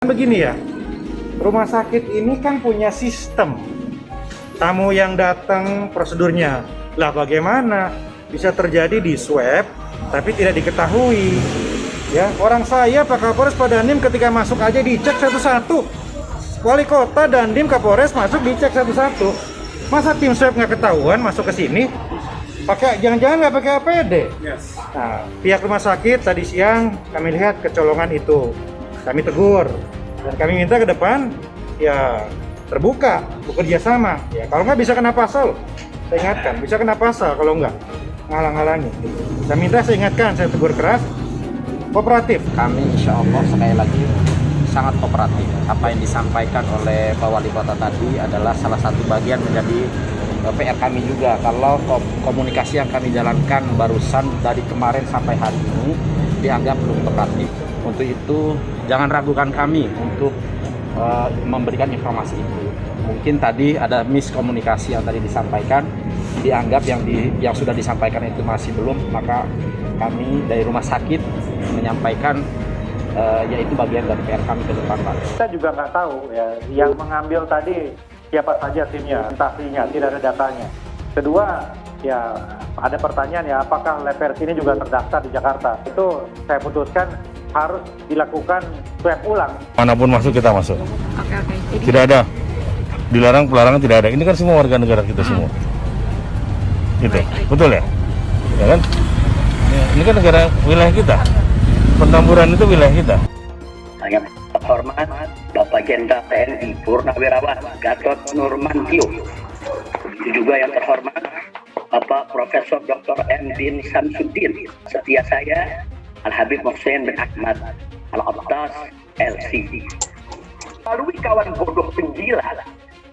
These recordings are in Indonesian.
Begini ya, rumah sakit ini kan punya sistem tamu yang datang prosedurnya. Lah bagaimana bisa terjadi di swab tapi tidak diketahui? Ya, orang saya Pak Kapolres Pak Dandim ketika masuk aja dicek satu-satu. Wali kota Dandim Kapolres masuk dicek satu-satu. Masa tim swab nggak ketahuan masuk ke sini? Pakai jangan-jangan nggak pakai APD? Yes. Nah, pihak rumah sakit tadi siang kami lihat kecolongan itu. Kami tegur dan kami minta ke depan ya terbuka, bekerja sama. Ya kalau nggak bisa kena pasal, saya ingatkan bisa kena pasal kalau nggak ngalang-halangi. Saya minta, saya ingatkan, saya tegur keras, kooperatif. Kami insya Allah sekali lagi sangat kooperatif. Apa yang disampaikan oleh Pak Wali Kota tadi adalah salah satu bagian menjadi PR kami juga. Kalau komunikasi yang kami jalankan barusan dari kemarin sampai hari ini dianggap belum kooperatif. Untuk itu jangan ragukan kami untuk memberikan informasi itu. Mungkin tadi ada miskomunikasi yang tadi disampaikan, dianggap yang sudah disampaikan itu masih belum, maka kami dari rumah sakit menyampaikan yaitu bagian dari PR kami ke depan, Pak. Kita juga nggak tahu ya yang mengambil tadi siapa saja timnya, entahnya, tidak ada datanya. Kedua, ya ada pertanyaan ya apakah lab ini juga terdaftar di Jakarta? Itu saya putuskan harus dilakukan swab ulang. Manapun masuk kita masuk. Oke. Jadi, Tidak ada dilarang, pelarangan tidak ada. Ini kan semua warga negara kita semua. Gitu. Baik. Betul ya? Ya kan? Ini kan negara wilayah kita. Petamburan itu wilayah kita. Yang terhormat Bapak Jenderal TNI Purnawirawan Gatot Nurmantio. Begitu juga yang terhormat Bapak Profesor Dr. M. Din Samsudin. Setia saya Al-Habib Mohsen bin Ahmad Al-Abbas LC. Melalui kawan bodoh penjilat,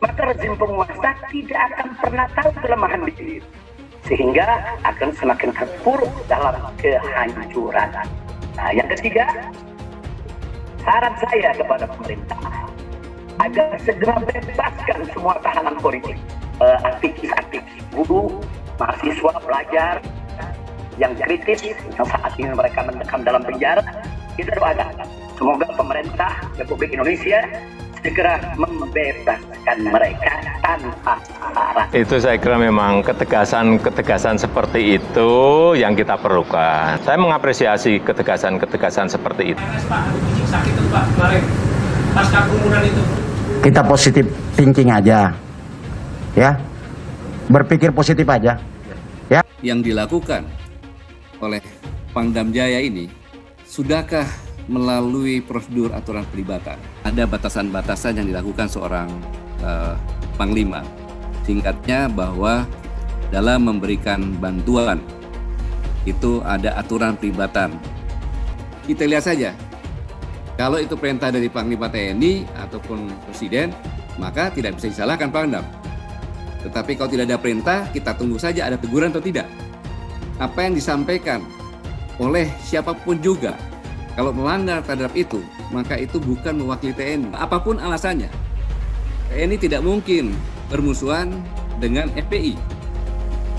maka rezim penguasa tidak akan pernah tahu kelemahan diri, sehingga akan semakin terpuruk dalam kehancuran. Nah, yang ketiga, saran saya kepada pemerintah agar segera bebaskan semua tahanan politik, aktivis-aktivis buruh, mahasiswa, pelajar yang kritis yang saat ini mereka mendekam dalam penjara. Kita doakan semoga pemerintah Republik Indonesia segera membebaskan mereka tanpa syarat. Itu saya kira memang ketegasan seperti itu yang kita perlukan. Saya mengapresiasi ketegasan seperti itu. Kita positif thinking aja, ya, berpikir positif aja. Yang dilakukan oleh Pangdam Jaya ini, sudahkah melalui prosedur aturan pelibatan? Ada batasan-batasan yang dilakukan seorang Panglima. Singkatnya bahwa dalam memberikan bantuan itu ada aturan pelibatan. Kita lihat saja, kalau itu perintah dari Panglima TNI ataupun Presiden, maka tidak bisa disalahkan Pangdam. Tetapi kalau tidak ada perintah, kita tunggu saja ada teguran atau tidak. Apa yang disampaikan oleh siapapun juga, kalau melanggar terhadap itu, maka itu bukan mewakili TNI. Apapun alasannya, TNI tidak mungkin bermusuhan dengan FPI.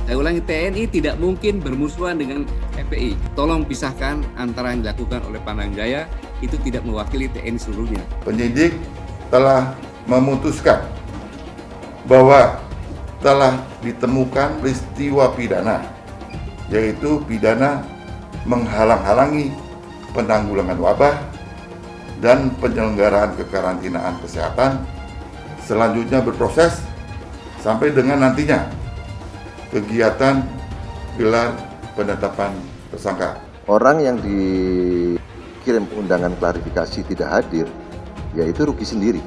Saya ulangi, TNI tidak mungkin bermusuhan dengan FPI. Tolong pisahkan antara yang dilakukan oleh Pangdam Jaya, itu tidak mewakili TNI seluruhnya. Penyidik telah memutuskan bahwa telah ditemukan peristiwa pidana, yaitu pidana menghalang-halangi penanggulangan wabah dan penyelenggaraan kekarantinaan kesehatan. Selanjutnya berproses sampai dengan nantinya kegiatan gelar penetapan tersangka. Orang yang dikirim undangan klarifikasi tidak hadir, yaitu rugi sendiri.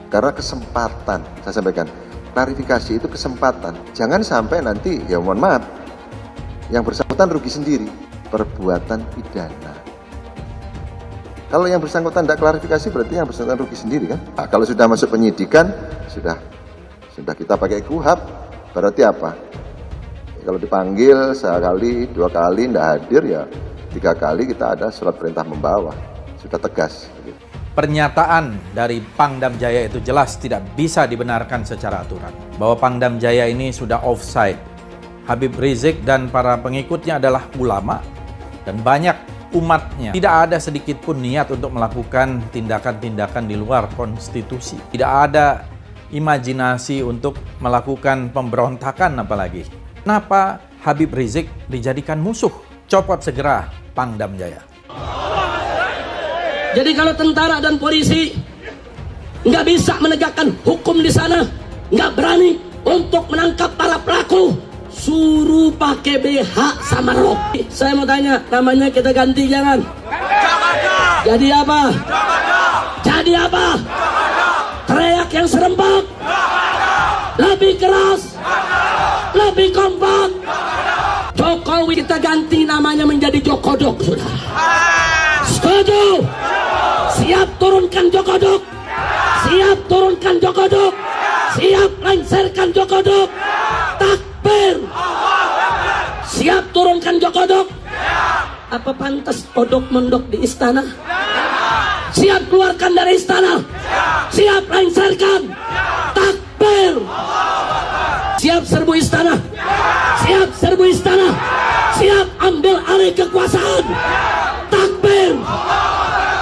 Karena kesempatan, saya sampaikan, klarifikasi itu kesempatan. Jangan sampai nanti, ya mohon maaf, yang bersangkutan rugi sendiri, perbuatan pidana. Kalau yang bersangkutan tidak klarifikasi berarti yang bersangkutan rugi sendiri kan? Nah, kalau sudah masuk penyidikan, sudah kita pakai KUHP, berarti apa? Ya, kalau dipanggil sekali, 2 kali tidak hadir, ya 3 kali kita ada surat perintah membawa, sudah tegas. Pernyataan dari Pangdam Jaya itu jelas tidak bisa dibenarkan secara aturan. Bahwa Pangdam Jaya ini sudah offside. Habib Rizik dan para pengikutnya adalah ulama dan banyak umatnya. Tidak ada sedikit pun niat untuk melakukan tindakan-tindakan di luar konstitusi. Tidak ada imajinasi untuk melakukan pemberontakan apalagi. Kenapa Habib Rizik dijadikan musuh? Copot segera Pangdam Jaya. Jadi kalau tentara dan polisi nggak bisa menegakkan hukum di sana, nggak berani untuk menangkap para pelaku, suruh pakai BH sama rok. Saya mau tanya, namanya kita ganti jangan? Jadi apa? Jadi apa? Teriak yang serempak, lebih keras, lebih kompak. Jokowi kita ganti namanya menjadi Jokodok, sudah. Setuju? Siap turunkan Jokodok. Siap turunkan Jokodok. Siap lengserkan Jokodok. Takbir. Siap turunkan Jokodok. Apa pantas kodok mondok di istana? Siap keluarkan dari istana. Siap lengserkan. Takbir. Siap serbu istana. Siap serbu istana. Siap ambil alih kekuasaan. Takbir.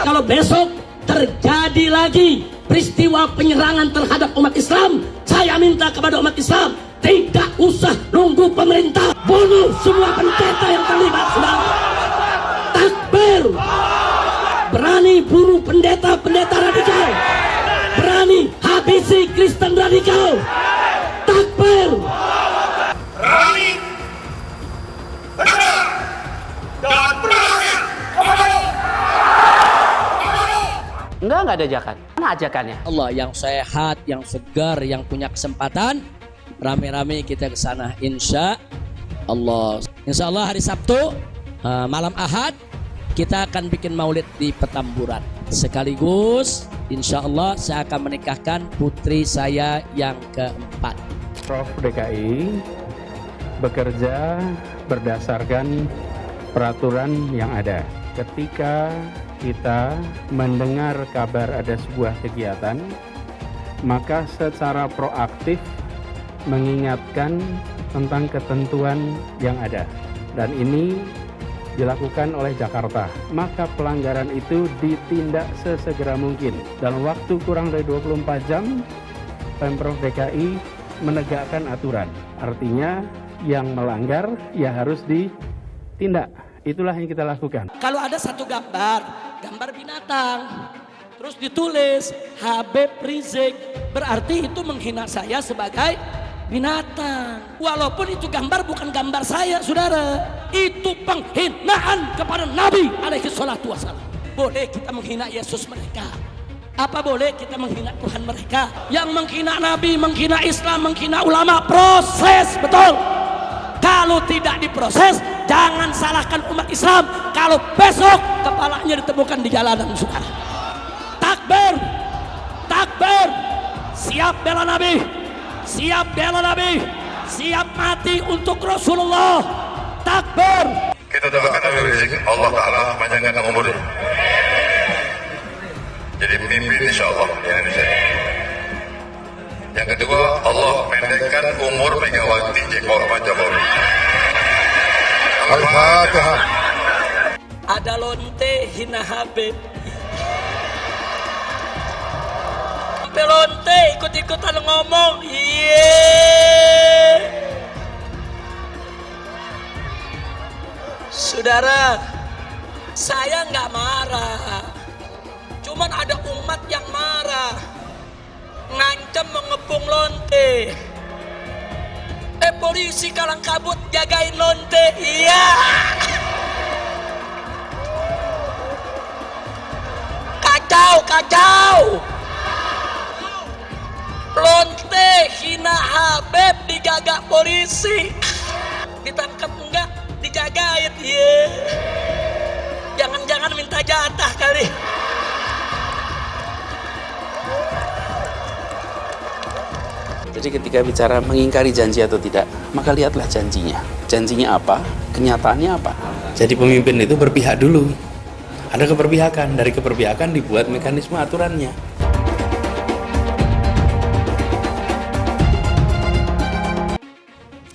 Kalau besok terjadi lagi peristiwa penyerangan terhadap umat Islam, saya minta kepada umat Islam tidak usah nunggu pemerintah, bunuh semua pendeta yang terlibat, saudara. Takbir. Berani bunuh pendeta-pendeta radikal, berani habisi Kristen radikal. Takbir. Berani, benar, dan berani. Enggak ada ajakan. Mana ajakannya? Allah yang sehat, yang segar, yang punya kesempatan, rame-rame kita ke sana insya Allah. Insya Allah hari Sabtu malam Ahad kita akan bikin maulid di Petamburan. Sekaligus insya Allah saya akan menikahkan putri saya yang keempat. Prof DKI bekerja berdasarkan peraturan yang ada. Ketika kita mendengar kabar ada sebuah kegiatan, maka secara proaktif mengingatkan tentang ketentuan yang ada. Dan ini dilakukan oleh Jakarta. Maka pelanggaran itu ditindak sesegera mungkin. Dalam waktu kurang dari 24 jam, Pemprov DKI menegakkan aturan. Artinya yang melanggar ya harus ditindak. Itulah yang kita lakukan. Kalau ada satu gambar binatang, terus ditulis Habib Rizik, berarti itu menghina saya sebagai binatang. Walaupun itu gambar bukan gambar saya, saudara. Itu penghinaan kepada Nabi alaihi salatu wassalam. Boleh kita menghina Yesus mereka. Apa boleh kita menghina Tuhan mereka? Yang menghina Nabi, menghina Islam, menghina ulama, proses, betul. Kalau tidak diproses, jangan salahkan umat Islam kalau besok kepalanya ditemukan di jalanan, saudara. Takbir, takbir, siap bela Nabi, siap bela Nabi, siap mati untuk Rasulullah. Takbir. Kita doakan Allah Ta'ala panjangkan umur, jadi pemimpin insya Allah di Indonesia. Yang kedua, Allah pendekkan umur Megawati Pak Jokowi. Al-Fatihah. Ada lonte hina Habib. Sampai lonte ikut-ikutan ngomong. Saudara, saya nggak marah. Cuman ada umat yang marah. Ngancam mengepung lonte. Polisi kalang kabut jagain lonte. Iya. Kacau. Lonte hina Habib digagak polisi. Ditangkap enggak? Dijagain. Iya. Jangan-jangan minta jatah kali. Jadi ketika bicara mengingkari janji atau tidak, maka lihatlah janjinya. Janjinya apa? Kenyataannya apa? Jadi pemimpin itu berpihak dulu. Ada keberpihakan, dari keberpihakan dibuat mekanisme aturannya.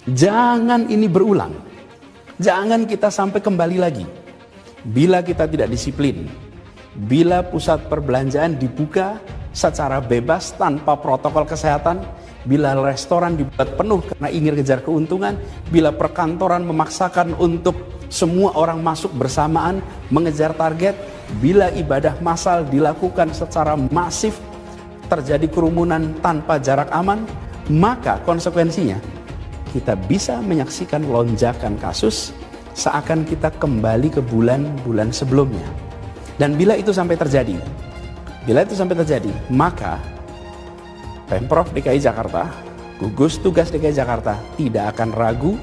Jangan ini berulang. Jangan kita sampai kembali lagi. Bila kita tidak disiplin, bila pusat perbelanjaan dibuka secara bebas tanpa protokol kesehatan, bila restoran dibuat penuh karena ingin kejar keuntungan, bila perkantoran memaksakan untuk semua orang masuk bersamaan mengejar target, bila ibadah massal dilakukan secara masif, terjadi kerumunan tanpa jarak aman, maka konsekuensinya kita bisa menyaksikan lonjakan kasus seakan kita kembali ke bulan-bulan sebelumnya. Dan bila itu sampai terjadi, maka Pemprov DKI Jakarta, gugus tugas DKI Jakarta tidak akan ragu,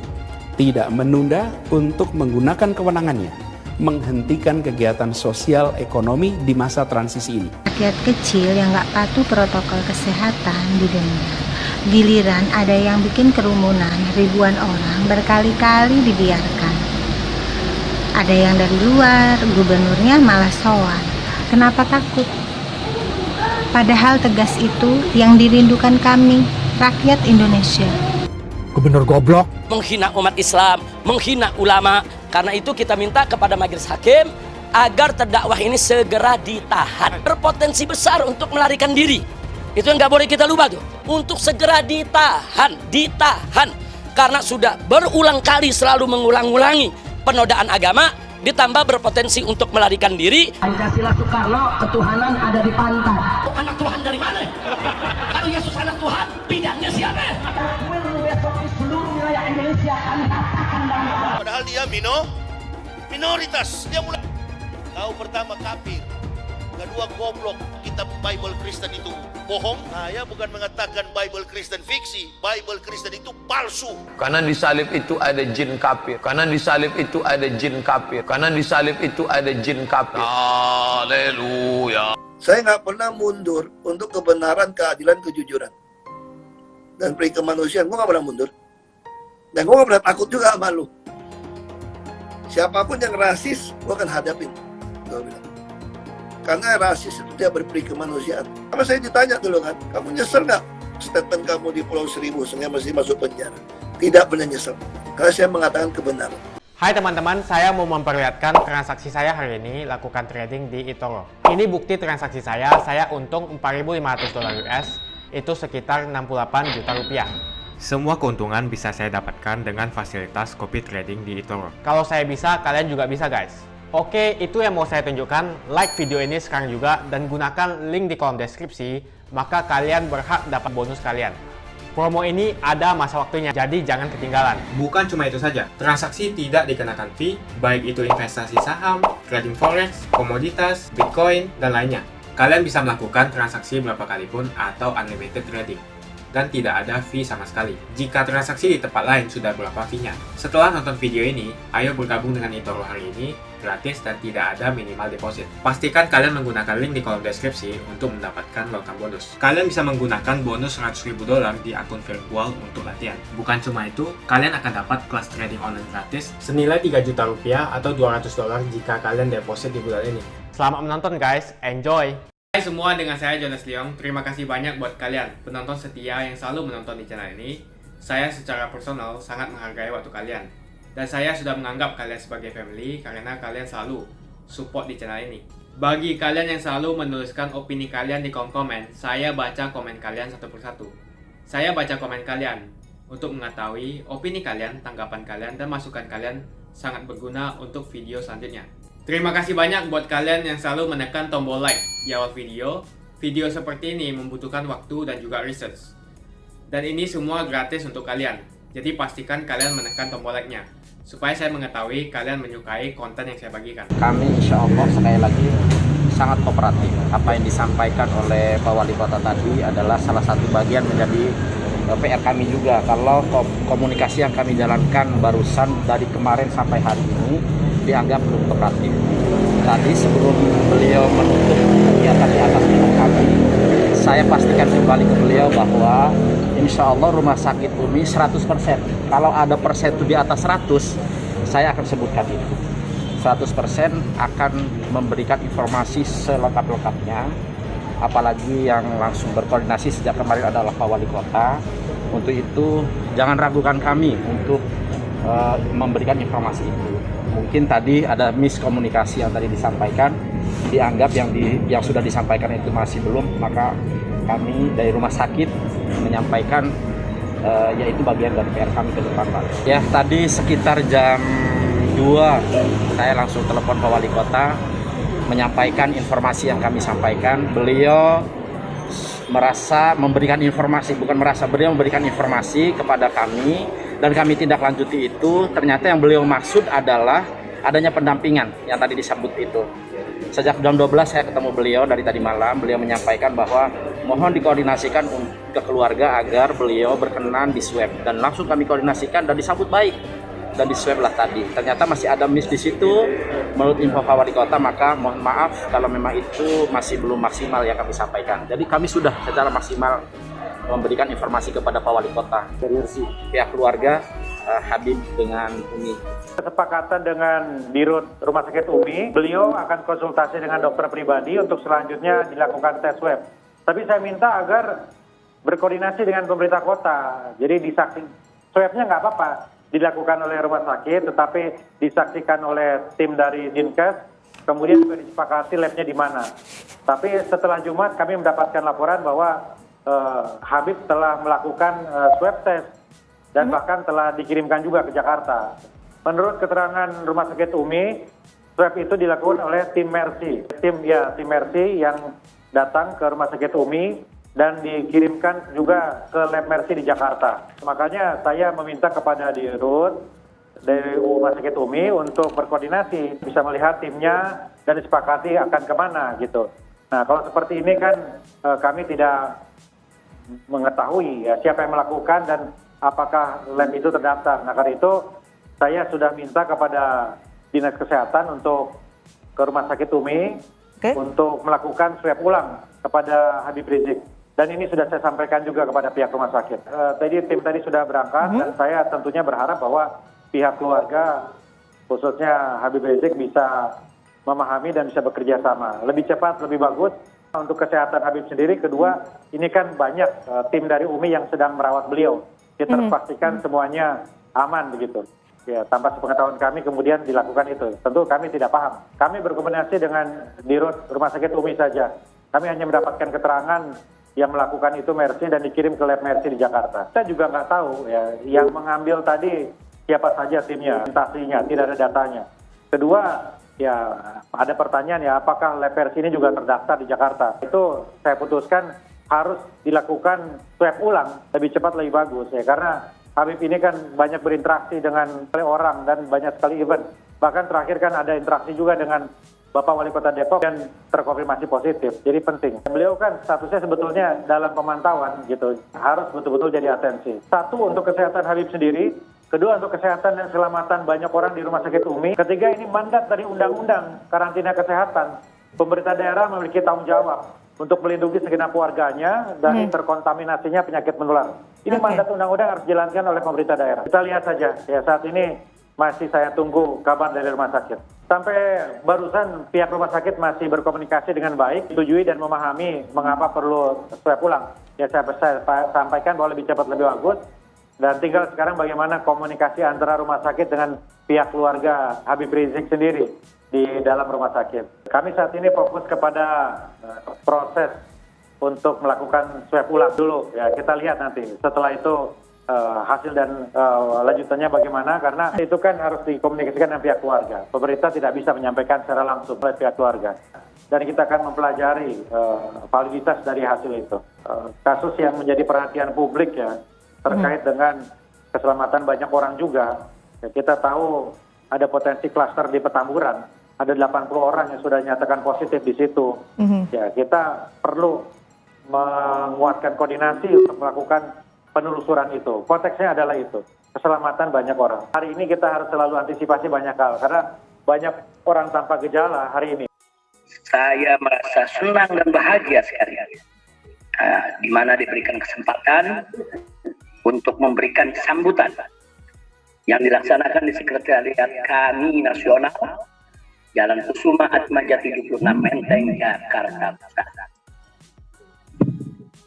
tidak menunda untuk menggunakan kewenangannya, menghentikan kegiatan sosial ekonomi di masa transisi ini. Rakyat kecil yang nggak patuh protokol kesehatan didenda. Giliran ada yang bikin kerumunan, ribuan orang berkali-kali dibiarkan. Ada yang dari luar, gubernurnya malah sowan. Kenapa takut? Padahal tegas itu yang dirindukan kami, rakyat Indonesia. Gubernur goblok. Menghina umat Islam, menghina ulama. Karena itu kita minta kepada majelis hakim agar terdakwah ini segera ditahan. Berpotensi besar untuk melarikan diri. Itu yang nggak boleh kita lupa tuh. Untuk segera ditahan. Karena sudah berulang kali selalu mengulang-ulangi penodaan agama, ditambah berpotensi untuk melarikan diri. Pancasila Soekarno, ketuhanan ada di pantat. Anak Tuhan dari mana? Kalau Yesus anak Tuhan, bidangnya siapa? Besok di seluruh wilayah Indonesia akan katakan Padahal dia minoritas. Dia mulai. Kau pertama kafir, kedua goblok. Kitab Bible Kristen itu bohong. Saya bukan mengatakan Bible Kristen fiksi. Bible Kristen itu palsu. Karena di salib itu ada jin kafir. Karena di salib itu ada jin kafir. Karena di salib itu ada jin kafir. Haleluya. Saya nggak pernah mundur untuk kebenaran, keadilan, kejujuran. Dan peri kemanusiaan, gue nggak pernah mundur. Dan gue nggak pernah takut juga sama lu. Siapapun yang rasis, gue akan hadapin. Gue bilang. Karena rasis itu dia berperi kemanusiaan. Karena saya ditanya dulu kan, kamu nyesel nggak statement kamu di Pulau Seribu sehingga mesti masuk penjara? Tidak pernah nyesel. Karena saya mengatakan kebenaran. Hai teman-teman, saya mau memperlihatkan transaksi saya hari ini lakukan trading di eToro. Ini bukti transaksi saya untung $4.500 US, itu sekitar 68 juta rupiah. Semua keuntungan bisa saya dapatkan dengan fasilitas copy trading di eToro. Kalau saya bisa, kalian juga bisa guys. Oke, itu yang mau saya tunjukkan. Like video ini sekarang juga dan gunakan link di kolom deskripsi, maka kalian berhak dapat bonus kalian. Promo ini ada masa waktunya, jadi jangan ketinggalan. Bukan cuma itu saja, transaksi tidak dikenakan fee, baik itu investasi saham, trading forex, komoditas, bitcoin, dan lainnya. Kalian bisa melakukan transaksi berapa kali pun atau unlimited trading. Dan tidak ada fee sama sekali. Jika transaksi di tempat lain sudah berapa fee-nya. Setelah nonton video ini, ayo bergabung dengan eToro hari ini, gratis dan tidak ada minimal deposit. Pastikan kalian menggunakan link di kolom deskripsi untuk mendapatkan welcome bonus. Kalian bisa menggunakan bonus $100.000 di akun virtual untuk latihan. Bukan cuma itu, kalian akan dapat kelas trading online gratis senilai 3 juta rupiah atau $200 jika kalian deposit di bulan ini. Selamat menonton guys, enjoy! Hai semua, dengan saya Jonas Leong. Terima kasih banyak buat kalian penonton setia yang selalu menonton di channel ini. Saya secara personal sangat menghargai waktu kalian. Dan saya sudah menganggap kalian sebagai family karena kalian selalu support di channel ini. Bagi kalian yang selalu menuliskan opini kalian di kolom komen, saya baca komen kalian satu persatu. Saya baca komen kalian untuk mengetahui opini kalian, tanggapan kalian, dan masukan kalian sangat berguna untuk video selanjutnya. Terima kasih banyak buat kalian yang selalu menekan tombol like di awal video. Video seperti ini membutuhkan waktu dan juga research. Dan ini semua gratis untuk kalian. Jadi pastikan kalian menekan tombol like-nya supaya saya mengetahui kalian menyukai konten yang saya bagikan. Kami insya Allah sekali lagi sangat kooperatif. Apa yang disampaikan oleh Pak Wali Kota tadi adalah salah satu bagian menjadi PR kami juga. Kalau komunikasi yang kami jalankan barusan dari kemarin sampai hari ini dianggap belum kooperatif. Tadi sebelum beliau menutup kegiatan di atas dengan kami, saya pastikan kembali ke beliau bahwa insya Allah rumah sakit Umi 100%. Kalau ada persen itu di atas 100, saya akan sebutkan itu. 100% akan memberikan informasi selengkap-lengkapnya. Apalagi yang langsung berkoordinasi sejak kemarin adalah Pak Wali Kota. Untuk itu jangan ragukan kami untuk memberikan informasi itu. mungkin tadi ada miskomunikasi yang tadi disampaikan, dianggap yang sudah disampaikan itu masih belum, maka kami dari rumah sakit menyampaikan yaitu bagian dari PR kami ke depan, Pak. Ya, tadi sekitar jam 2 saya langsung telepon Pak Wali Kota menyampaikan informasi yang kami sampaikan. Beliau beliau memberikan informasi kepada kami dan kami tindak lanjuti itu. Ternyata yang beliau maksud adalah adanya pendampingan yang tadi disebut itu. Sejak jam 12 saya ketemu beliau dari tadi malam. Beliau menyampaikan bahwa mohon dikoordinasikan ke keluarga agar beliau berkenan di swab, dan langsung kami koordinasikan dan disambut baik dan di swab lah tadi. Ternyata masih ada miss di situ menurut info Pak Wali Kota, maka mohon maaf kalau memang itu masih belum maksimal yang kami sampaikan. Jadi kami sudah secara maksimal memberikan informasi kepada Pak Wali Kota dari pihak keluarga Habib dengan Umi. Kesepakatan dengan Dirut Rumah Sakit Umi, beliau akan konsultasi dengan dokter pribadi untuk selanjutnya dilakukan tes swab. Tapi saya minta agar berkoordinasi dengan pemerintah kota. Jadi swabnya nggak apa-apa dilakukan oleh rumah sakit, tetapi disaksikan oleh tim dari Dinkes, kemudian juga disepakati labnya di mana. Tapi setelah Jumat kami mendapatkan laporan bahwa Habib telah melakukan swab test dan bahkan telah dikirimkan juga ke Jakarta. Menurut keterangan Rumah Sakit Umi, swab itu dilakukan oleh tim Mercy. Tim Mercy yang datang ke Rumah Sakit Umi dan dikirimkan juga ke lab Mercy di Jakarta. Makanya saya meminta kepada Dirut dari Rumah Sakit Umi untuk berkoordinasi, bisa melihat timnya dan disepakati akan kemana gitu. Nah, kalau seperti ini kan kami tidak mengetahui ya siapa yang melakukan dan apakah lab itu terdaftar. Nah, karena itu saya sudah minta kepada Dinas Kesehatan untuk ke Rumah Sakit Umi untuk melakukan swab ulang kepada Habib Rizik. Dan ini sudah saya sampaikan juga kepada pihak rumah sakit. Tim tadi sudah berangkat dan saya tentunya berharap bahwa pihak keluarga, khususnya Habib Rizik, bisa memahami dan bisa bekerja sama. Lebih cepat, lebih bagus. Untuk kesehatan Habib sendiri, kedua, ini kan banyak tim dari Umi yang sedang merawat beliau. Kita harus pastikan semuanya aman begitu. Ya, tanpa sepengetahuan kami kemudian dilakukan itu. Tentu kami tidak paham. Kami berkomunikasi dengan Dirut Rumah Sakit Umi saja. Kami hanya mendapatkan keterangan yang melakukan itu Mercy dan dikirim ke lab Mercy di Jakarta. Saya juga nggak tahu ya, yang mengambil tadi siapa saja timnya, presentasinya, tidak ada datanya. Kedua, ya ada pertanyaan ya, apakah lab Mercy ini juga terdaftar di Jakarta? Itu saya putuskan harus dilakukan swab ulang, lebih cepat lebih bagus ya, karena Habib ini kan banyak berinteraksi dengan orang dan banyak sekali event. Bahkan terakhir kan ada interaksi juga dengan Bapak Wali Kota Depok dan terkonfirmasi positif. Jadi penting. Beliau kan statusnya sebetulnya dalam pemantauan gitu. Harus betul-betul jadi atensi. Satu, untuk kesehatan Habib sendiri. Kedua, untuk kesehatan dan keselamatan banyak orang di Rumah Sakit Umi. Ketiga, ini mandat dari undang-undang karantina kesehatan. Pemerintah daerah memiliki tanggung jawab untuk melindungi segenap warganya dari terkontaminasinya penyakit menular. Ini mandat undang-undang harus dijalankan oleh pemerintah daerah. Kita lihat saja, ya saat ini masih saya tunggu kabar dari rumah sakit. Sampai barusan pihak rumah sakit masih berkomunikasi dengan baik, setujui dan memahami mengapa perlu swab ulang. Ya saya sampaikan bahwa lebih cepat lebih bagus. Dan tinggal sekarang bagaimana komunikasi antara rumah sakit dengan pihak keluarga Habib Rizik sendiri di dalam rumah sakit. Kami saat ini fokus kepada proses untuk melakukan swab ulang dulu. Ya kita lihat nanti. Setelah itu hasil dan lanjutannya bagaimana, karena itu kan harus dikomunikasikan dengan pihak keluarga. Pemerintah tidak bisa menyampaikan secara langsung oleh pihak keluarga. Dan kita akan mempelajari validitas dari hasil itu. Kasus yang menjadi perhatian publik ya, terkait dengan keselamatan banyak orang juga. Ya, kita tahu ada potensi klaster di Petamburan. Ada 80 orang yang sudah dinyatakan positif di situ. Ya, kita perlu menguatkan koordinasi untuk melakukan penelusuran itu. Konteksnya adalah itu, keselamatan banyak orang. Hari ini kita harus selalu antisipasi banyak hal, karena banyak orang tanpa gejala hari ini. Saya merasa senang dan bahagia sekali, di mana diberikan kesempatan untuk memberikan sambutan yang dilaksanakan di Sekretariat kami Nasional, Jalan Kusuma Atmaja 76 Menteng, Jakarta Pusat.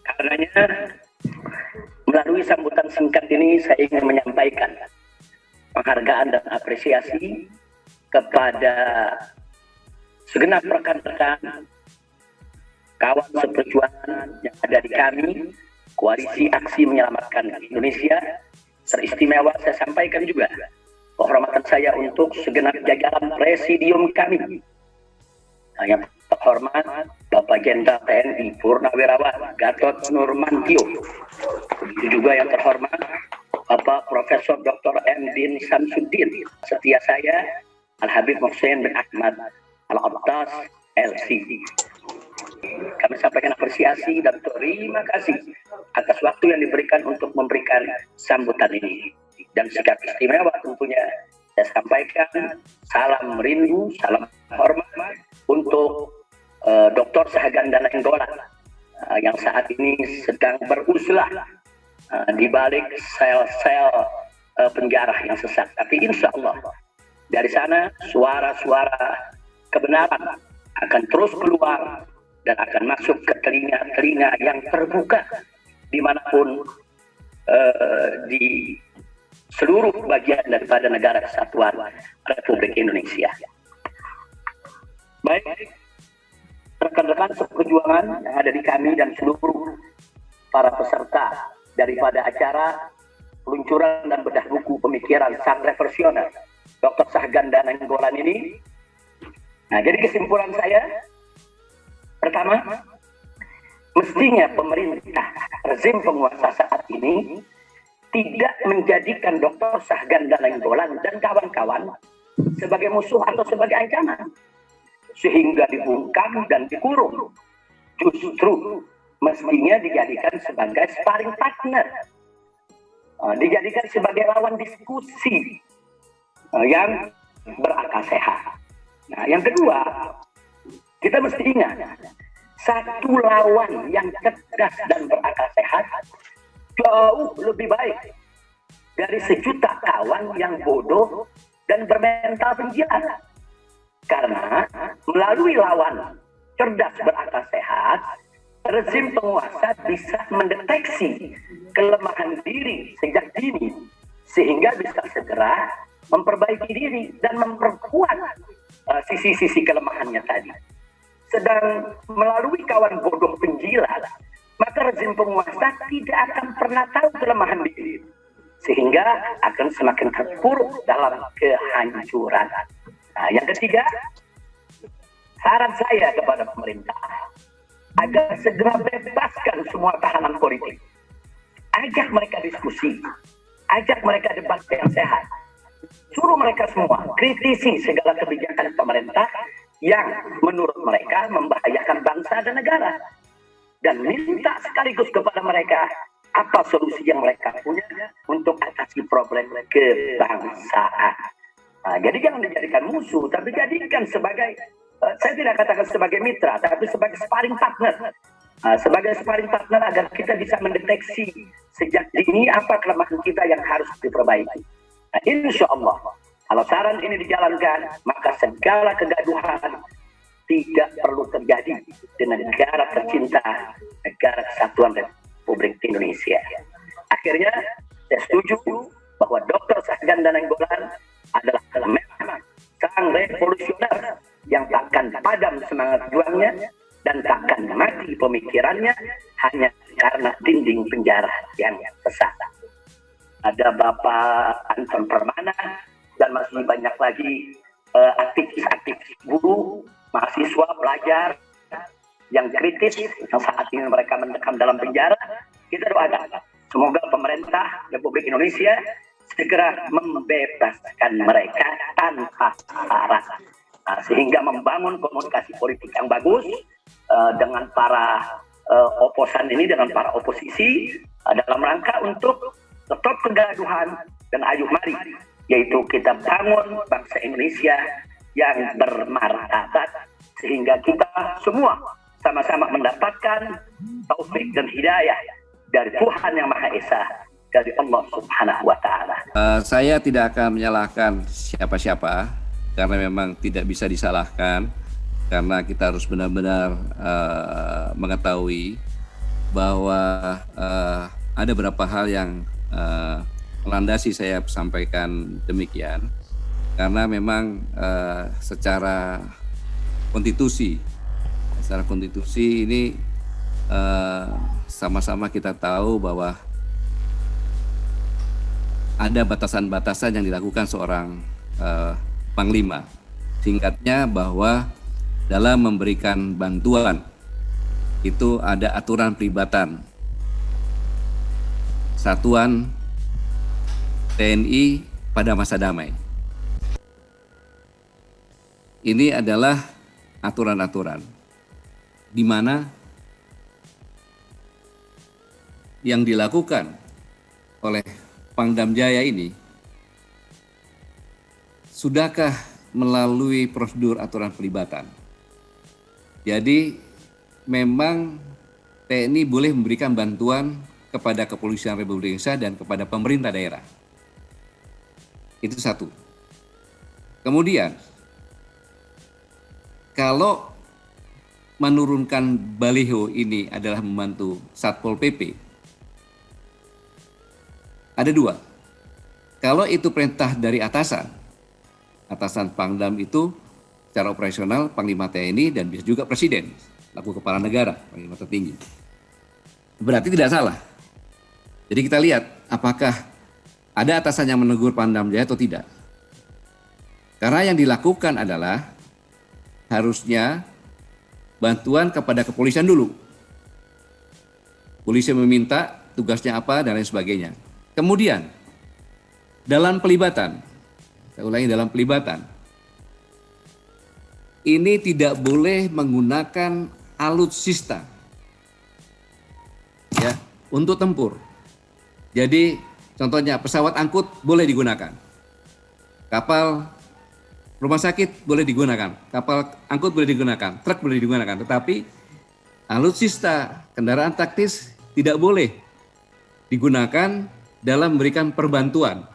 Karenanya, melalui sambutan singkat ini saya ingin menyampaikan penghargaan dan apresiasi kepada segenap rekan-rekan kawan seperjuangan yang ada di kami, Koalisi Aksi Menyelamatkan Indonesia, teristimewa saya sampaikan juga penghormatan saya untuk segenap jajaran presidium kami. Yang terhormat Bapak Jenderal TNI Purnawirawan Gatot Nurmantio. Begitu juga yang terhormat Bapak Profesor Dr. M. Bin Samsuddin. Setia saya Al-Habib Mohsen bin Ahmad Al-Abbas LC. Kami sampaikan apresiasi dan terima kasih atas waktu yang diberikan untuk memberikan sambutan ini. Dan sikap istimewa tentunya saya sampaikan salam rindu, salam hormat untuk Dr. Sahganda Nainggolan yang saat ini sedang beruzlah di balik sel-sel penjara yang sesat. Tapi insya Allah dari sana suara-suara kebenaran akan terus keluar dan akan masuk ke telinga-telinga yang terbuka dimanapun di seluruh bagian daripada negara kesatuan Republik Indonesia. Baik, rekan-rekan seperjuangan yang ada di kami dan seluruh para peserta daripada acara peluncuran dan bedah buku pemikiran sang reversioner Dr. Sahganda Nainggolan ini. Nah, jadi kesimpulan saya, pertama, mestinya pemerintah rezim penguasa saat ini tidak menjadikan Dr. Sahganda Nainggolan dan kawan-kawan sebagai musuh atau sebagai ancaman, sehingga dibungkam dan dikurung. Justru mestinya dijadikan sebagai sparring partner, dijadikan sebagai lawan diskusi yang berakal sehat. Nah, yang kedua, kita mesti ingat, satu lawan yang cerdas dan berakal sehat jauh lebih baik dari sejuta kawan yang bodoh dan bermental penjilat. Karena melalui lawan cerdas berakal sehat, rezim penguasa bisa mendeteksi kelemahan diri sejak dini, sehingga bisa segera memperbaiki diri dan memperkuat sisi-sisi kelemahannya tadi. Sedang melalui kawan bodoh penjilat, maka rezim penguasa tidak akan pernah tahu kelemahan diri, sehingga akan semakin terpuruk dalam kehancuran. Nah, yang ketiga, saran saya kepada pemerintah agar segera bebaskan semua tahanan politik, ajak mereka diskusi, ajak mereka debat yang sehat, suruh mereka semua kritisi segala kebijakan pemerintah yang menurut mereka membahayakan bangsa dan negara. Dan minta sekaligus kepada mereka apa solusi yang mereka punya untuk atasi problem kebangsaan. Nah, jadi jangan dijadikan musuh, tapi jadikan sebagai, saya tidak katakan sebagai mitra, tapi sebagai sparring partner. Sebagai sparring partner agar kita bisa mendeteksi sejak dini apa kelemahan kita yang harus diperbaiki. Nah, insya Allah, kalau saran ini dijalankan, maka segala kegaduhan tidak perlu terjadi dengan negara tercinta, negara kesatuan Republik Indonesia. Akhirnya, saya setuju bahwa Dr. Sahganda Nainggolan adalah memang sang revolusioner yang takkan padam semangat juangnya dan takkan mati pemikirannya hanya karena dinding penjara yang sesat. Ada Bapak Anton Permana dan masih banyak lagi aktivis-aktivis buruh, mahasiswa, pelajar yang kritis yang saat ini mereka mendekam dalam penjara. Kita doakan semoga pemerintah Republik Indonesia segera membebaskan mereka tanpa syarat, sehingga membangun komunikasi politik yang bagus dengan para oposan ini, dengan para oposisi dalam rangka untuk stop kegaduhan dan ayo mari, yaitu kita bangun bangsa Indonesia yang bermartabat sehingga kita semua sama-sama mendapatkan taufik dan hidayah dari Tuhan Yang Maha Esa, dari Allah Subhanahu wa Ta'ala. Saya tidak akan menyalahkan siapa-siapa karena memang tidak bisa disalahkan, karena kita harus benar-benar mengetahui bahwa ada beberapa hal yang melandasi saya sampaikan demikian. karena memang secara konstitusi ini sama-sama kita tahu bahwa ada batasan-batasan yang dilakukan seorang panglima. Singkatnya bahwa dalam memberikan bantuan itu ada aturan pelibatan satuan TNI pada masa damai. Ini adalah aturan-aturan di mana yang dilakukan oleh Pangdam Jaya ini sudahkah melalui prosedur aturan pelibatan. Jadi memang TNI boleh memberikan bantuan kepada Kepolisian Republik Indonesia dan kepada pemerintah daerah. Itu satu. Kemudian, kalau menurunkan baliho ini adalah membantu Satpol PP, ada dua. Kalau itu perintah dari atasan Pangdam itu secara operasional Panglima TNI dan bisa juga Presiden, laku kepala negara, Panglima tertinggi. Berarti tidak salah. Jadi kita lihat apakah ada atasan yang menegur Pangdam Jaya atau tidak. Karena yang dilakukan adalah harusnya bantuan kepada kepolisian dulu. Polisi meminta tugasnya apa dan lain sebagainya. Kemudian dalam pelibatan, saya ulangi, dalam pelibatan, ini tidak boleh menggunakan alutsista ya untuk tempur. Jadi contohnya pesawat angkut boleh digunakan, kapal rumah sakit boleh digunakan, kapal angkut boleh digunakan, truk boleh digunakan, tetapi alutsista kendaraan taktis tidak boleh digunakan dalam memberikan perbantuan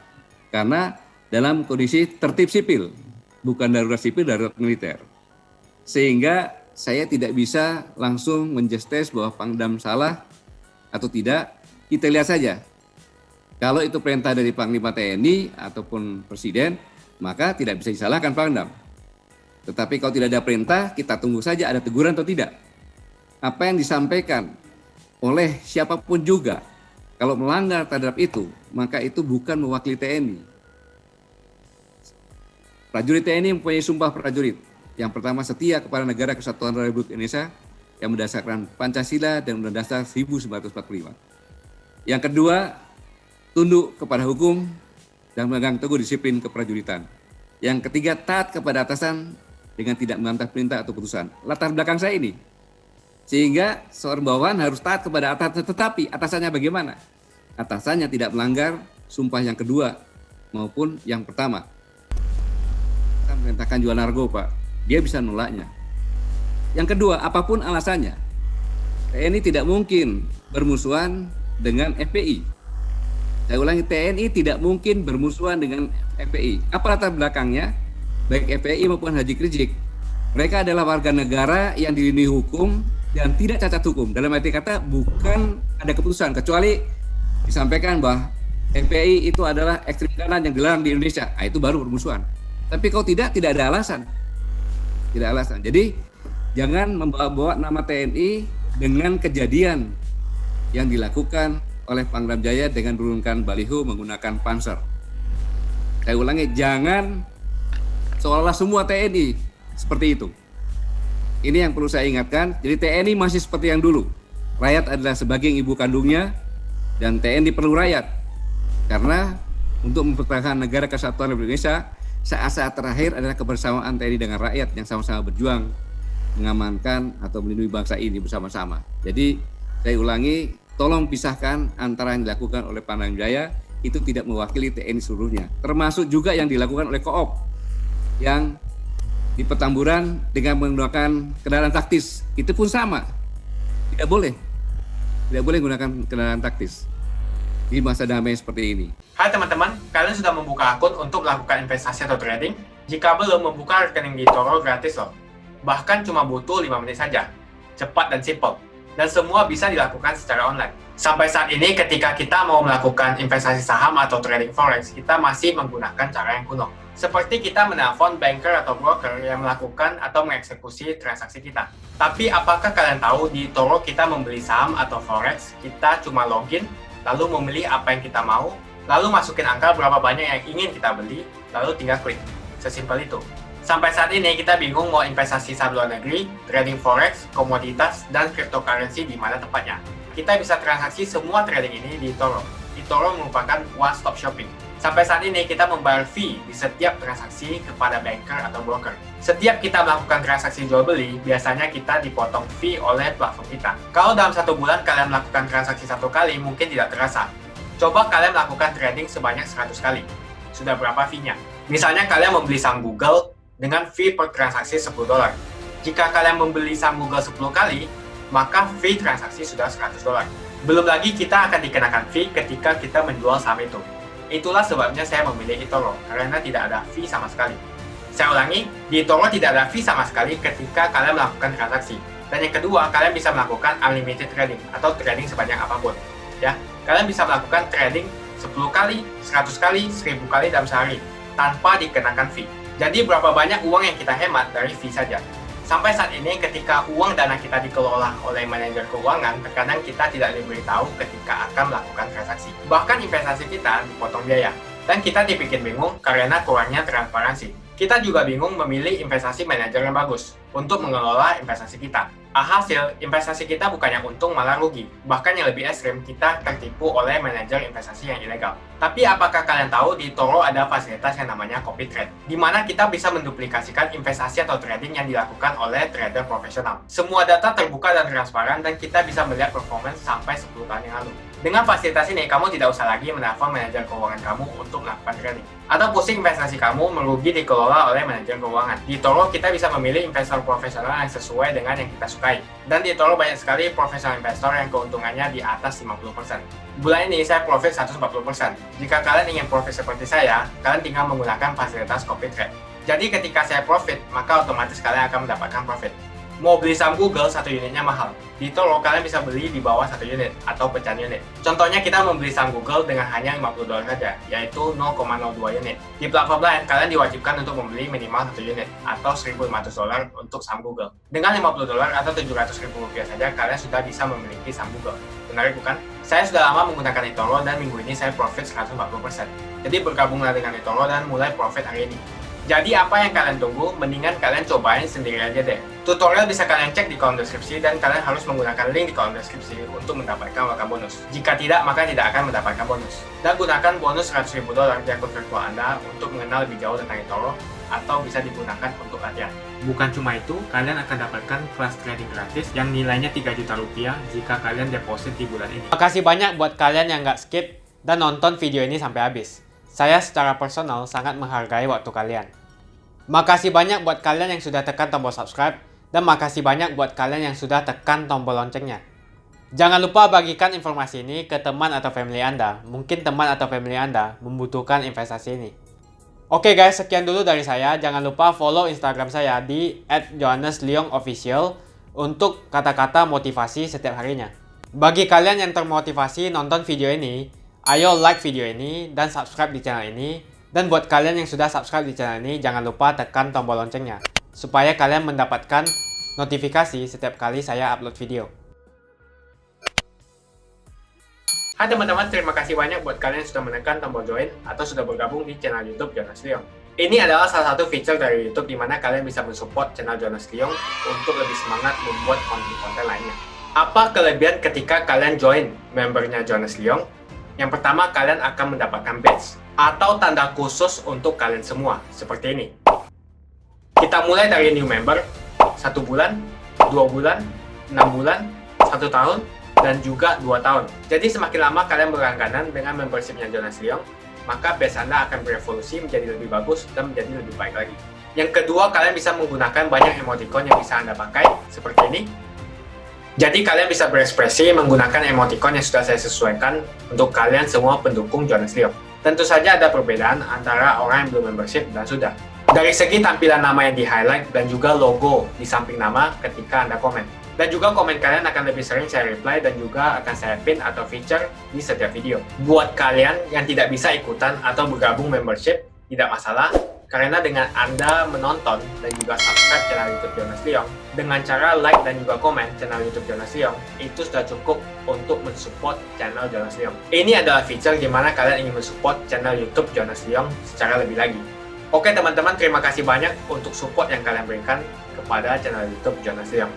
karena dalam kondisi tertib sipil, bukan darurat sipil, darurat militer. Sehingga saya tidak bisa langsung menjustis bahwa Pangdam salah atau tidak. Kita lihat saja. Kalau itu perintah dari Panglima TNI ataupun Presiden, maka tidak bisa disalahkan Pangdam. Tetapi kalau tidak ada perintah, kita tunggu saja ada teguran atau tidak. Apa yang disampaikan oleh siapapun juga, kalau melanggar terhadap itu, maka itu bukan mewakili TNI. Prajurit TNI mempunyai sumpah prajurit. Yang pertama, setia kepada negara kesatuan Republik Indonesia yang berdasarkan Pancasila dan Undang-Undang Dasar 1945. Yang kedua, tunduk kepada hukum dan memegang teguh disiplin keprajuritan. Yang ketiga, taat kepada atasan dengan tidak membantah perintah atau putusan. Latar belakang saya ini. Sehingga seorang bawahan harus taat kepada atasan, tetapi atasannya bagaimana? Atasannya tidak melanggar sumpah yang kedua maupun yang pertama. Kita memerintahkan jual narko, Pak. Dia bisa nolaknya. Yang kedua, apapun alasannya, TNI tidak mungkin bermusuhan dengan FPI. Saya ulangi, TNI tidak mungkin bermusuhan dengan FPI. Apa latar belakangnya? Baik FPI maupun Haji Rizik, mereka adalah warga negara yang dilindungi hukum dan tidak cacat hukum. Dalam arti kata bukan ada keputusan, kecuali disampaikan bahwa FPI itu adalah ekstrem kanan yang dilarang di Indonesia. Nah, itu baru bermusuhan. Tapi kalau tidak ada alasan. Tidak alasan. Jadi jangan membawa-bawa nama TNI dengan kejadian yang dilakukan oleh Pangdam Jaya dengan menurunkan baliho menggunakan panser. Saya ulangi, jangan seolah-olah semua TNI seperti itu. Ini yang perlu saya ingatkan. Jadi TNI masih seperti yang dulu. Rakyat adalah sebagai ibu kandungnya dan TNI perlu rakyat. Karena untuk mempertahankan negara kesatuan Republik Indonesia, saat-saat terakhir adalah kebersamaan TNI dengan rakyat yang sama-sama berjuang mengamankan atau melindungi bangsa ini bersama-sama. Jadi saya ulangi, tolong pisahkan antara yang dilakukan oleh Pangdam Jaya itu tidak mewakili TNI seluruhnya. Termasuk juga yang dilakukan oleh Koop yang di Petamburan dengan menggunakan kendaraan taktis. Itu pun sama. Tidak boleh menggunakan kendaraan taktis di masa damai seperti ini. Hai teman-teman, kalian sudah membuka akun untuk melakukan investasi atau trading? Jika belum, membuka rekening di eToro gratis loh. Bahkan cuma butuh 5 menit saja. Cepat dan simple. Dan semua bisa dilakukan secara online. Sampai saat ini ketika kita mau melakukan investasi saham atau trading forex, kita masih menggunakan cara yang kuno. Seperti kita menelpon banker atau broker yang melakukan atau mengeksekusi transaksi kita. Tapi apakah kalian tahu di eToro kita membeli saham atau forex, kita cuma login, lalu memilih apa yang kita mau, lalu masukin angka berapa banyak yang ingin kita beli, lalu tinggal klik. Sesimpel itu. Sampai saat ini kita bingung mau investasi saham luar negeri, trading forex, komoditas, dan cryptocurrency di mana tempatnya. Kita bisa transaksi semua trading ini di eToro. eToro merupakan one-stop shopping. Sampai saat ini kita membayar fee di setiap transaksi kepada banker atau broker. Setiap kita melakukan transaksi jual beli, biasanya kita dipotong fee oleh platform kita. Kalau dalam 1 bulan kalian melakukan transaksi 1 kali, mungkin tidak terasa. Coba kalian melakukan trading sebanyak 100 kali. Sudah berapa fee-nya? Misalnya kalian membeli saham Google dengan fee per transaksi $10. Jika kalian membeli saham Google 10 kali, maka fee transaksi sudah $100. Belum lagi kita akan dikenakan fee ketika kita menjual saham itu. Itulah sebabnya saya memilih eToro, karena tidak ada fee sama sekali. Saya ulangi, di eToro tidak ada fee sama sekali ketika kalian melakukan transaksi. Dan yang kedua, kalian bisa melakukan unlimited trading atau trading sebanyak apapun. Ya, kalian bisa melakukan trading 10 kali, 100 kali, 1000 kali dalam sehari tanpa dikenakan fee. Jadi berapa banyak uang yang kita hemat dari fee saja. Sampai saat ini ketika uang dana kita dikelola oleh manajer keuangan, terkadang kita tidak diberitahu ketika akan melakukan transaksi. Bahkan investasi kita dipotong biaya. Dan kita dibikin bingung karena kurangnya transparansi. Kita juga bingung memilih investasi manajer yang bagus untuk mengelola investasi kita. Alhasil, investasi kita bukannya untung malah rugi. Bahkan yang lebih ekstrim, kita tertipu oleh manajer investasi yang ilegal. Tapi apakah kalian tahu di eToro ada fasilitas yang namanya copy trade, di mana kita bisa menduplikasikan investasi atau trading yang dilakukan oleh trader profesional. Semua data terbuka dan transparan dan kita bisa melihat performance sampai 10 tahun yang lalu. Dengan fasilitas ini, kamu tidak usah lagi menelpon manajer keuangan kamu untuk melakukan trading. Atau pusing investasi kamu merugi dikelola oleh manajer keuangan. Di eToro kita bisa memilih investor profesional yang sesuai dengan yang kita sukai. Dan di eToro banyak sekali profesional investor yang keuntungannya di atas 50%. Bulan ini saya profit 140%. Jika kalian ingin profit seperti saya, kalian tinggal menggunakan fasilitas copy trade. Jadi ketika saya profit, maka otomatis kalian akan mendapatkan profit. Mau beli saham Google, 1 unitnya mahal. Di eToro kalian bisa beli di bawah 1 unit atau pecahan unit. Contohnya kita membeli saham Google dengan hanya $50 saja, yaitu 0,02 unit. Di platform lain, kalian diwajibkan untuk membeli minimal 1 unit atau $1.500 untuk saham Google. Dengan $50 atau Rp700.000 saja, kalian sudah bisa memiliki saham Google. Menarik bukan? Saya sudah lama menggunakan eToro dan minggu ini saya profit 140%. Jadi bergabunglah dengan eToro dan mulai profit hari ini. Jadi apa yang kalian tunggu? Mendingan kalian cobain sendiri aja deh. Tutorial bisa kalian cek di kolom deskripsi dan kalian harus menggunakan link di kolom deskripsi untuk mendapatkan welcome bonus. Jika tidak, maka tidak akan mendapatkan bonus. Dan gunakan bonus $100.000 di akun virtual Anda untuk mengenal lebih jauh tentang eToro atau bisa digunakan untuk latihan. Bukan cuma itu, kalian akan dapatkan kelas trading gratis yang nilainya Rp3 juta jika kalian deposit di bulan ini. Makasih banyak buat kalian yang nggak skip dan nonton video ini sampai habis. Saya secara personal sangat menghargai waktu kalian. Makasih banyak buat kalian yang sudah tekan tombol subscribe dan makasih banyak buat kalian yang sudah tekan tombol loncengnya. Jangan lupa bagikan informasi ini ke teman atau family Anda. Mungkin teman atau family Anda membutuhkan investasi ini. Oke guys, sekian dulu dari saya. Jangan lupa follow Instagram saya di @johannesleongofficial untuk kata-kata motivasi setiap harinya. Bagi kalian yang termotivasi nonton video ini, ayo like video ini dan subscribe di channel ini. Dan buat kalian yang sudah subscribe di channel ini, jangan lupa tekan tombol loncengnya supaya kalian mendapatkan notifikasi setiap kali saya upload video. Hai teman-teman, terima kasih banyak buat kalian yang sudah menekan tombol join atau sudah bergabung di channel YouTube Jonas Leong. Ini adalah salah satu feature dari YouTube di mana kalian bisa mensupport channel Jonas Leong untuk lebih semangat membuat konten-konten lainnya. Apa kelebihan ketika kalian join membernya Jonas Leong? Yang pertama, kalian akan mendapatkan badge atau tanda khusus untuk kalian semua, seperti ini. Kita mulai dari new member, 1 bulan, 2 bulan, 6 bulan, 1 tahun, dan juga 2 tahun. Jadi semakin lama kalian berlangganan dengan membershipnya Jonas Leong, maka badge Anda akan berevolusi menjadi lebih bagus dan menjadi lebih baik lagi. Yang kedua, kalian bisa menggunakan banyak emoticon yang bisa Anda pakai, seperti ini. Jadi kalian bisa berekspresi menggunakan emoticon yang sudah saya sesuaikan untuk kalian semua pendukung Jonas Leong. Tentu saja ada perbedaan antara orang yang belum membership dan sudah. Dari segi tampilan nama yang di-highlight dan juga logo di samping nama ketika Anda komen. Dan juga komen kalian akan lebih sering saya reply dan juga akan saya pin atau feature di setiap video. Buat kalian yang tidak bisa ikutan atau bergabung membership, tidak masalah, Karena dengan Anda menonton dan juga subscribe channel YouTube Jonas Leong, dengan cara like dan juga komen channel YouTube Jonas Leong, itu sudah cukup untuk mensupport channel Jonas Leong. Ini adalah feature gimana kalian ingin mensupport channel YouTube Jonas Leong secara lebih lagi. Oke teman-teman, terima kasih banyak untuk support yang kalian berikan kepada channel YouTube Jonas Leong.